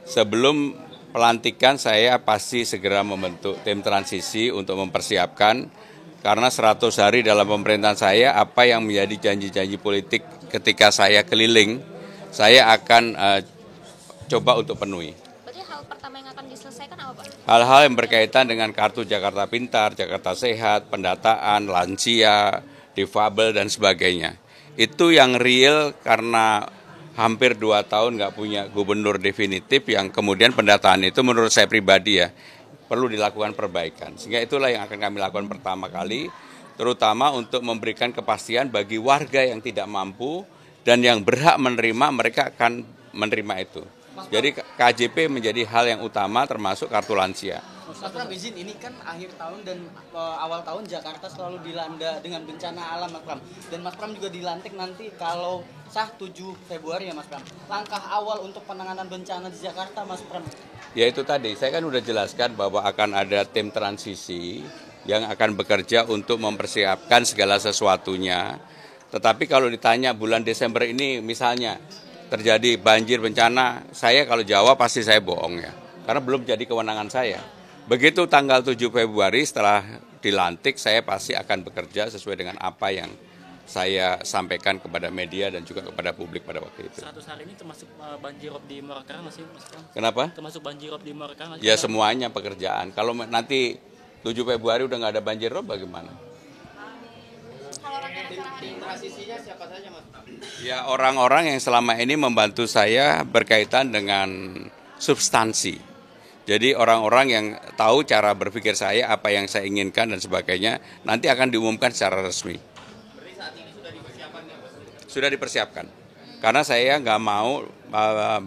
Sebelum pelantikan saya pasti segera membentuk tim transisi untuk mempersiapkan, karena 100 hari dalam pemerintahan saya, apa yang menjadi janji-janji politik ketika saya keliling, saya akan coba untuk penuhi. Berarti hal pertama yang akan diselesaikan apa, Pak? Hal-hal yang berkaitan dengan kartu Jakarta Pintar, Jakarta Sehat, pendataan, lansia, difabel, dan sebagainya. Itu yang real karena hampir 2 tahun nggak punya gubernur definitif, yang kemudian pendataan itu menurut saya pribadi ya, perlu dilakukan perbaikan. Sehingga itulah yang akan kami lakukan pertama kali, terutama untuk memberikan kepastian bagi warga yang tidak mampu dan yang berhak menerima, mereka akan menerima itu. Jadi KJP menjadi hal yang utama termasuk kartu lansia. Mas Pram, izin, ini kan akhir tahun dan awal tahun Jakarta selalu dilanda dengan bencana alam, Mas Pram. Dan Mas Pram juga dilantik nanti kalau sah 7 Februari ya, Mas Pram. Langkah awal untuk penanganan bencana di Jakarta, Mas Pram? Ya itu tadi, saya kan udah jelaskan bahwa akan ada tim transisi yang akan bekerja untuk mempersiapkan segala sesuatunya. Tetapi kalau ditanya bulan Desember ini misalnya terjadi banjir bencana, saya kalau jawab pasti saya bohong ya. Karena belum jadi kewenangan saya. Begitu tanggal 7 Februari setelah dilantik, saya pasti akan bekerja sesuai dengan apa yang saya sampaikan kepada media dan juga kepada publik pada waktu itu. 100 hari ini termasuk banjirop di Morakarang nggak sih, Mas Pram? Kenapa? Termasuk banjirop di Morakarang nggak sih? Ya semuanya pekerjaan. Kalau nanti 7 Februari udah nggak ada banjirop bagaimana? Tim transisinya siapa saja, Mas Pram? Ya orang-orang yang selama ini membantu saya berkaitan dengan substansi. Jadi orang-orang yang tahu cara berpikir saya, apa yang saya inginkan dan sebagainya, nanti akan diumumkan secara resmi. Berarti saat ini sudah dipersiapkan ya, Mas? Sudah dipersiapkan. Karena saya nggak mau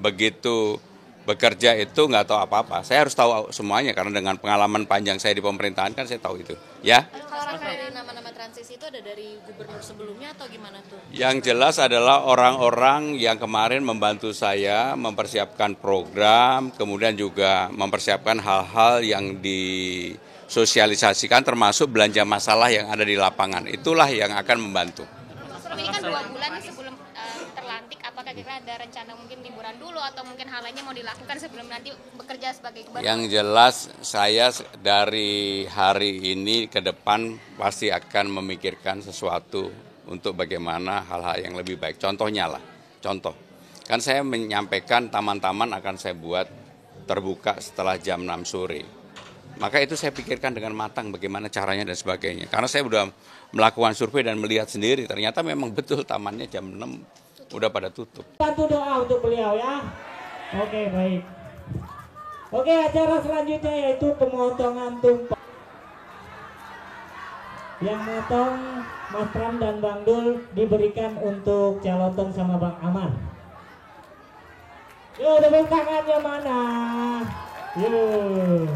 begitu bekerja itu nggak tahu apa-apa. Saya harus tahu semuanya karena dengan pengalaman panjang saya di pemerintahan kan saya tahu itu. Ya. Kalau dari nama-nama transisi itu ada dari gubernur sebelumnya atau gimana tuh? Yang jelas adalah orang-orang yang kemarin membantu saya mempersiapkan program, kemudian juga mempersiapkan hal-hal yang disosialisasikan termasuk belanja masalah yang ada di lapangan. Itulah yang akan membantu. Ini kan 2 bulan nih sebelum terlantik, apakah kira ada rencana mungkin liburan dulu atau mungkin hal lainnya mau dilakukan sebelum nanti bekerja sebagai gubernur? Yang jelas saya dari hari ini ke depan pasti akan memikirkan sesuatu untuk bagaimana hal-hal yang lebih baik. Contohnya lah, contoh. Kan saya menyampaikan taman-taman akan saya buat terbuka setelah jam 6 sore. Maka itu saya pikirkan dengan matang bagaimana caranya dan sebagainya. Karena saya sudah melakukan survei dan melihat sendiri, ternyata memang betul tamannya jam 6 udah pada tutup. Bantu doa untuk beliau ya. Oke, baik. Oke, acara selanjutnya yaitu pemotongan tumpeng. Yang motong Mas Pram dan Bang Dul diberikan untuk Caloton sama Bang Amar. Yuk, tepuk tangannya mana? Yuk.